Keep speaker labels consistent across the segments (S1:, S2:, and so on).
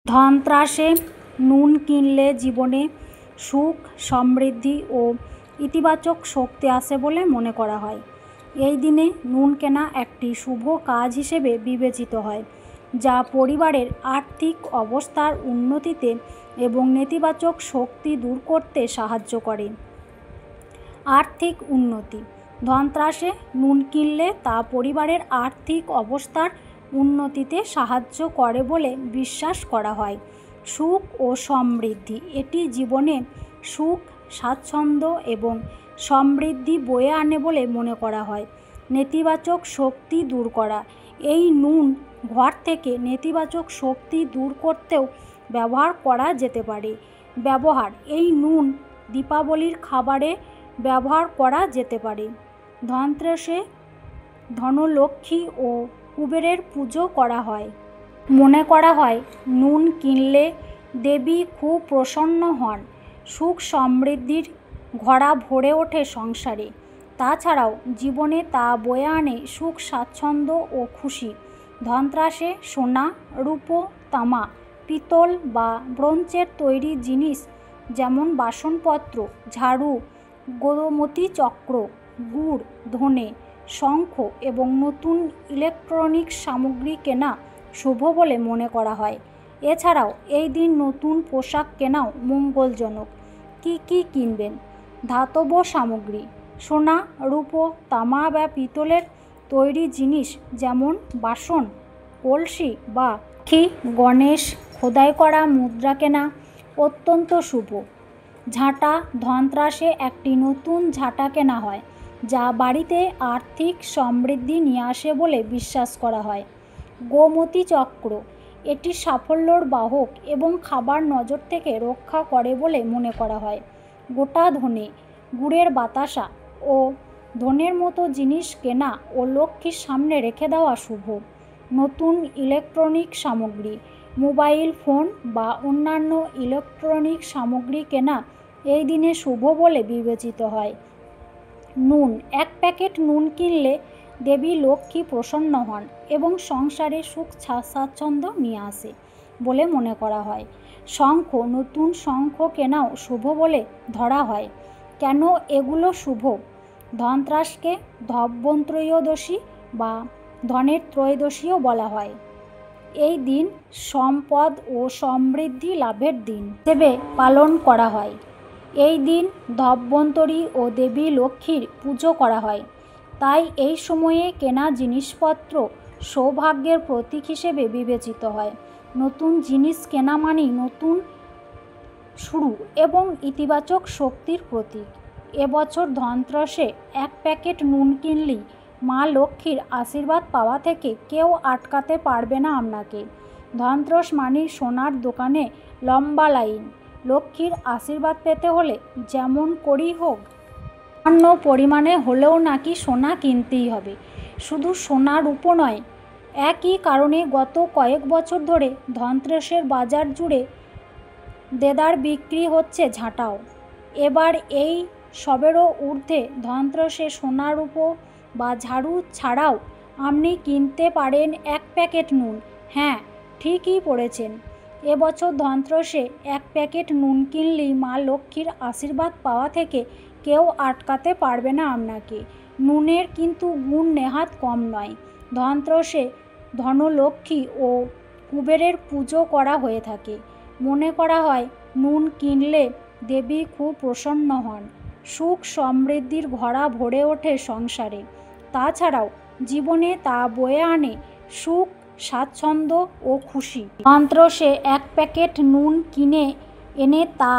S1: ধনত্রাসে নুন কিনলে জীবনে সুখ, সমৃদ্ধি ও ইতিবাচক শক্তি আসে বলে মনে করা হয়। এই দিনে নুন কেনা একটি শুভ কাজ হিসেবে বিবেচিত হয়, যা পরিবারের আর্থিক অবস্থার উন্নতিতে এবং নেতিবাচক শক্তি দূর করতে সাহায্য করে। আর্থিক উন্নতি: ধনত্রাসে নুন কিনলে তা পরিবারের আর্থিক অবস্থার উন্নতিতে সাহায্য করে বলে বিশ্বাস করা হয়। সুখ ও সমৃদ্ধি: এটি জীবনে সুখ, স্বাচ্ছন্দ্য এবং সমৃদ্ধি বয়ে আনে বলে মনে করা হয়। নেতিবাচক শক্তি দূর করা: এই নুন ঘর থেকে নেতিবাচক শক্তি দূর করতেও ব্যবহার করা যেতে পারে। ব্যবহার: এই নুন দীপাবলির খাবারে ব্যবহার করা যেতে পারে। ধনত্রাসে ধনলক্ষ্মী ও কুবেরের পুজো করা হয়। মনে করা হয় নুন কিনলে দেবী খুব প্রসন্ন হন, সুখ সমৃদ্ধির ঘড়া ভরে ওঠে সংসারে। তাছাড়াও জীবনে তা বয়ে আনে সুখ, স্বাচ্ছন্দ্য ও খুশি। ধনত্রাসে সোনা, রূপো, তামা, পিতল বা ব্রোঞ্জের তৈরি জিনিস যেমন বাসনপত্র, ঝাড়ু, গোমতী চক্র, গুড়, ধনে, শঙ্খ এবং নতুন ইলেকট্রনিক্স সামগ্রী কেনা শুভ বলে মনে করা হয়। এছাড়াও এই দিন নতুন পোশাক কেনাও মঙ্গলজনক। কী কী কিনবেন? ধাতব সামগ্রী: সোনা, রূপো, তামা বা পিতলের তৈরি জিনিস যেমন বাসন, কলসি বা লক্ষ্মী, গণেশ, খোদাই করা মুদ্রা কেনা অত্যন্ত শুভ। ঝাঁটা: ধনত্রাসে একটি নতুন ঝাঁটা কেনা হয়, যা বাড়িতে আর্থিক সমৃদ্ধি নিয়ে আসে বলে বিশ্বাস করা হয়। গোমতী চক্র: এটি সাফল্যর বাহক এবং খাবার নজর থেকে রক্ষা করে বলে মনে করা হয়। গোটা ধনে: গুড়ের বাতাসা ও ধনের মতো জিনিস কেনা ও লক্ষ্মীর সামনে রেখে দেওয়া শুভ। নতুন ইলেকট্রনিক সামগ্রী: মোবাইল ফোন বা অন্যান্য ইলেকট্রনিক সামগ্রী কেনা এই দিনে শুভ বলে বিবেচিত হয়। নুন: এক প্যাকেট নুন কিনলে দেবী লক্ষ্মী প্রসন্ন হন এবং সংসারে সুখ স্বাচ্ছন্দ্য নিয়ে আসে বলে মনে করা হয়। শঙ্খ: নতুন শঙ্খ কেনাও শুভ বলে ধরা হয়। কেন এগুলো শুভ? ধনত্রাসকে ধনত্রয়োদশী বা ধনের ত্রয়োদশীও বলা হয়। এই দিন সম্পদ ও সমৃদ্ধি লাভের দিন হিসেবে পালন করা হয়। এই দিন ধন্বন্তরী ও দেবী লক্ষ্মীর পুজো করা হয়। তাই এই সময়ে কেনা জিনিসপত্র সৌভাগ্যের প্রতীক হিসেবে বিবেচিত হয়। নতুন জিনিস কেনা মানেই নতুন শুরু এবং ইতিবাচক শক্তির প্রতীক। এবছর ধনত্রাসে এক প্যাকেট নুন কিনলেই মা লক্ষ্মীর আশীর্বাদ পাওয়া থেকে কেউ আটকাতে পারবে না আপনাকে। ধনত্রাস মানেই সোনার দোকানে লম্বা লাইন। লক্ষ্মীর আশীর্বাদ পেতে হলে যেমন করেই হোক সামান্য পরিমাণে হলেও নাকি সোনা কিনতেই হবে। শুধু সোনা, রূপো নয়, একই কারণে গত কয়েক বছর ধরে ধনত্রাসের বাজার জুড়ে দেদার বিক্রি হচ্ছে ঝাঁটাও। এবার এই সবেরও ঊর্ধ্বে ধনত্রাসে সোনা, রূপো বা ঝাড়ু ছাড়াও আপনি কিনতে পারেন এক প্যাকেট নুন। হ্যাঁ, ঠিকই পড়েছেন। এবছর ধনত্রাসে এক প্যাকেট নুন কিনলেই মা লক্ষ্মীর আশীর্বাদ পাওয়া থেকে কেউ আটকাতে পারবে না আপনাকে। নুনের কিন্তু গুণ নেহাত কম নয়। ধনত্রাসে ধনলক্ষ্মী ও কুবেরের পুজো করা হয়ে থাকে। মনে করা হয় নুন কিনলে দেবী খুব প্রসন্ন হন, সুখ সমৃদ্ধির ঘড়া ভরে ওঠে সংসারে। তাছাড়াও জীবনে তা বয়ে আনে সুখ, স্বাচ্ছন্দ্য ও খুশি। ধনত্রাসে এক প্যাকেট নুন কিনে এনে তা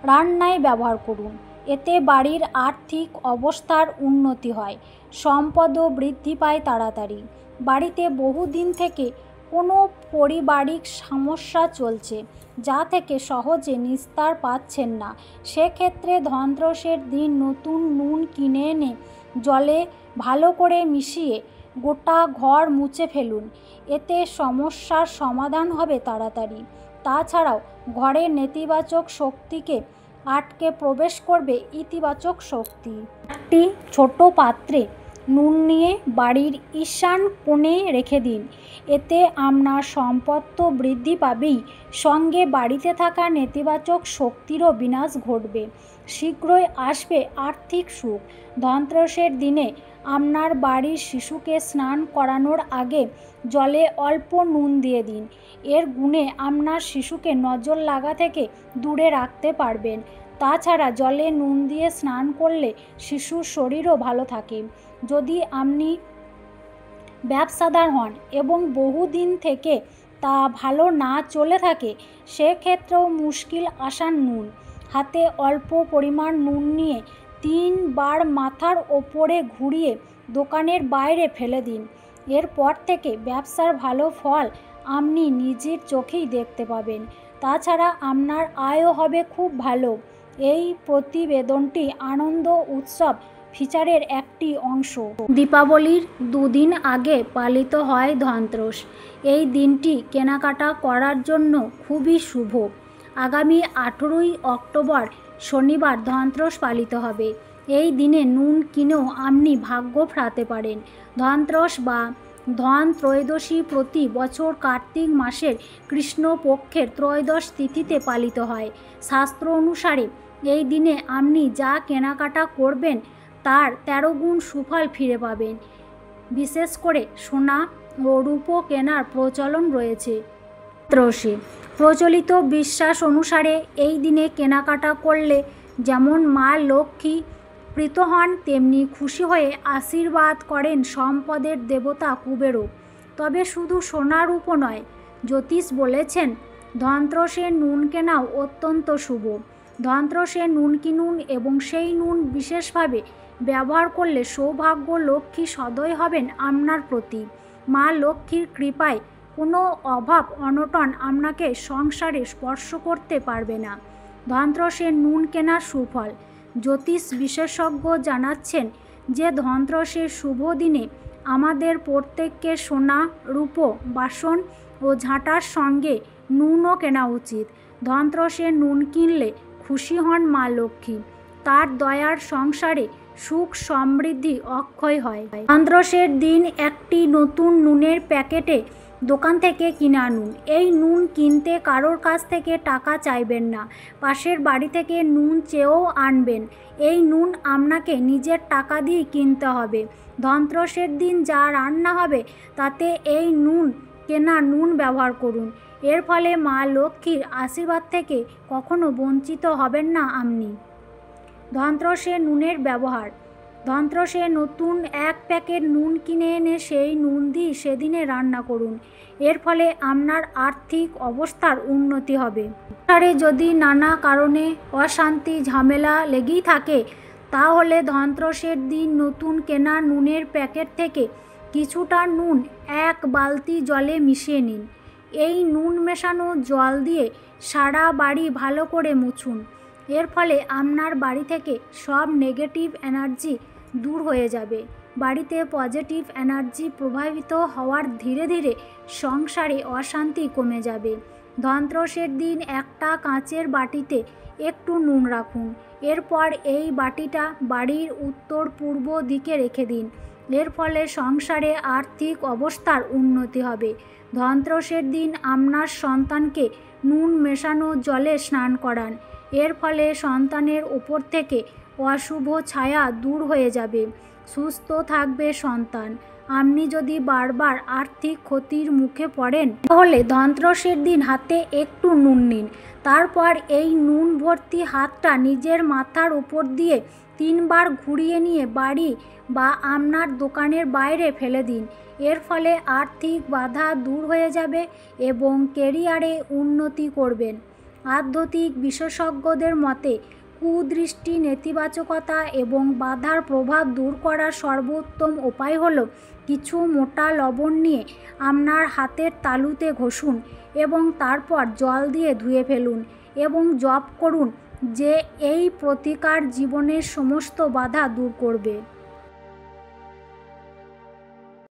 S1: রান্নায় ব্যবহার করুন। এতে বাড়ির আর্থিক অবস্থার উন্নতি হয়, সম্পদও বৃদ্ধি পায় তাড়াতাড়ি। বাড়িতে বহুদিন থেকে কোনো পারিবারিক সমস্যা চলছে, যা থেকে সহজে নিস্তার পাচ্ছেন না, সেক্ষেত্রে ধনত্রাসের দিন নতুন নুন কিনে এনে জলে ভালো করে মিশিয়ে গোটা ঘর মুছে ফেলুন। এতে সমস্যার সমাধান হবে তাড়াতাড়ি। তাছাড়াও ঘরের নেতিবাচক শক্তিকে আটকে প্রবেশ করবে ইতিবাচক শক্তি। একটি ছোট পাত্রে নুন নিয়ে বাড়ির ঈশান কোণে রেখে দিন। এতে আপনার সম্পদ বৃদ্ধি পাবেই, সঙ্গে বাড়িতে থাকা নেতিবাচক শক্তিরও বিনাশ ঘটবে। শীঘ্রই আসবে আর্থিক সুখ। ধনতেরাসের দিনে আপনার বাড়ির শিশুকে স্নান করানোর আগে জলে অল্প নুন দিয়ে দিন। এর গুণে আপনার শিশুকে নজর লাগা থেকে দূরে রাখতে পারবেন। তাছাড়া জলে নুন দিয়ে স্নান করলে শিশুর শরীরও ভালো থাকে। যদি আপনি ব্যবসাদার হন এবং বহুদিন থেকে তা ভালো না চলে থাকে, সেক্ষেত্রেও মুশকিল আসান নুন। হাতে অল্প পরিমাণ নুন নিয়ে 3 বার মাথার ওপরে ঘুরিয়ে দোকানের বাইরে ফেলে দিন। এরপর থেকে ব্যবসার ভালো ফল আপনি নিজের চোখেই দেখতে পাবেন। তাছাড়া আপনার আয়ও হবে খুব ভালো। এই প্রতিবেদনটি আনন্দ উৎসব ফিচারের একটি অংশ। দীপাবলির 2 দিন আগে পালিত হয় ধনতেরাস। এই দিনটি কেনাকাটা করার জন্য খুবই শুভ। আগামী 18ই অক্টোবর শনিবার ধনতেরাস পালিত হবে। এই দিনে নুন কিনেও আপনি ভাগ্য ফেরাতে পারেন। ধনতেরাস বা ধন ত্রয়োদশী প্রতি বছর কার্তিক মাসের কৃষ্ণপক্ষের ত্রয়োদশ তিথিতে পালিত হয়। শাস্ত্র অনুসারে এই দিনে আপনি যা কেনাকাটা করবেন তার 13 গুণ সুফল ফিরে পাবেন। বিশেষ করে সোনা ও রূপো কেনার প্রচলন রয়েছে। ধনতেরাসে প্রচলিত বিশ্বাস অনুসারে এই দিনে কেনাকাটা করলে যেমন মা লক্ষ্মী প্রীত হন, তেমনি খুশি হয়ে আশীর্বাদ করেন সম্পদের দেবতা কুবেরও। তবে শুধু সোনা রূপো নয়, জ্যোতিষ বলেছেন ধনতেরাসে নুন কেনাও অত্যন্ত শুভ। ধনতেরাসে নুন কিনুন এবং সেই নুন বিশেষভাবে ব্যবহার করলে সৌভাগ্য লক্ষ্মী সদয় হবেন আপনার প্রতি। মা লক্ষ্মীর কৃপায় কোনো অভাব অনটন আপনাকে সংসারে স্পর্শ করতে পারবে না। ধনতেরাসে নুন কেনার সুফল। জ্যোতিষ বিশেষজ্ঞ জানাচ্ছেন যে ধনতেরাসের শুভ দিনে আমাদের প্রত্যেককে সোনা রূপো বাসন ও ঝাঁটার সঙ্গে নুনও কেনা উচিত। ধনতেরাসে নুন কিনলে খুশি হন মা লক্ষ্মী। তার দয়ার সংসারে সুখ সমৃদ্ধি অক্ষয় হয়। ধনতেরাসের দিন একটি নতুন নুনের প্যাকেটে দোকান থেকে কিনে আনুন। এই নুন কিনতে কারোর কাছ থেকে টাকা চাইবেন না। পাশের বাড়ি থেকে নুন চেয়েও আনবেন। এই নুন আপনাকে নিজের টাকা দিয়ে কিনতে হবে। ধনতেরাসের দিন যা রান্না হবে তাতে এই কেনা নুন ব্যবহার করুন। এর ফলে মা লক্ষ্মীর আশীর্বাদ থেকে কখনো বঞ্চিত হবেন না আপনি। ধনতেরাসে নুনের ব্যবহার। ধনতেরাসে নতুন 1 প্যাকেট নুন কিনে এনে সেই নুন দিয়ে সেদিনে রান্না করুন। এর ফলে আপনার আর্থিক অবস্থার উন্নতি হবে। সংসারে যদি নানা কারণে অশান্তি ঝামেলা লেগেই থাকে, তাহলে ধনতেরাসের দিন নতুন কেনা নুনের প্যাকেট থেকে কিছুটা নুন 1 বালতি জলে মিশিয়ে নিন। এই নুন মেশানো জল দিয়ে সারা বাড়ি ভালো করে মুছুন। এর ফলে আপনার বাড়ি থেকে সব নেগেটিভ এনার্জি দূর হয়ে যাবে। বাড়িতে পজিটিভ এনার্জি প্রবাহিত হওয়ার ধীরে ধীরে সংসারে অশান্তি কমে যাবে। ধনতেরাসের দিন একটা কাঁচের বাটিতে একটু নুন রাখুন। এরপর এই বাটিটা বাড়ির উত্তর পূর্ব দিকে রেখে দিন। এর ফলে সংসারে আর্থিক অবস্থার উন্নতি হবে। ধনতেরাসের দিন আপনার সন্তানকে নুন মেশানো জলে স্নান করান। এর ফলে সন্তানের উপর থেকে অশুভ ছায়া দূর হয়ে যাবে, সুস্থ থাকবে সন্তান। আপনি যদি বারবার আর্থিক ক্ষতির মুখে পড়েন, তাহলে ধনতেরাসের দিন হাতে একটু নুন নিন। তারপর এই নুন ভর্তি হাতটা নিজের মাথার উপর দিয়ে 3 বার ঘুরিয়ে নিয়ে বাড়ি বা আপনার দোকানের বাইরে ফেলে দিন। এর ফলে আর্থিক বাধা দূর হয়ে যাবে এবং ক্যারিয়ারে উন্নতি করবেন। আধ্যাত্মিক বিশেষজ্ঞদের মতে কুদৃষ্টি, নেতিবাচকতা এবং বাধার প্রভাব দূর করার সর্বোত্তম উপায় হলো কিছু মোটা লবণ নিয়ে আপনার হাতের তালুতে ঘষুন এবং তারপর জল দিয়ে ধুয়ে ফেলুন এবং জপ করুন যে এই প্রতিকার জীবনের সমস্ত বাধা দূর করবে।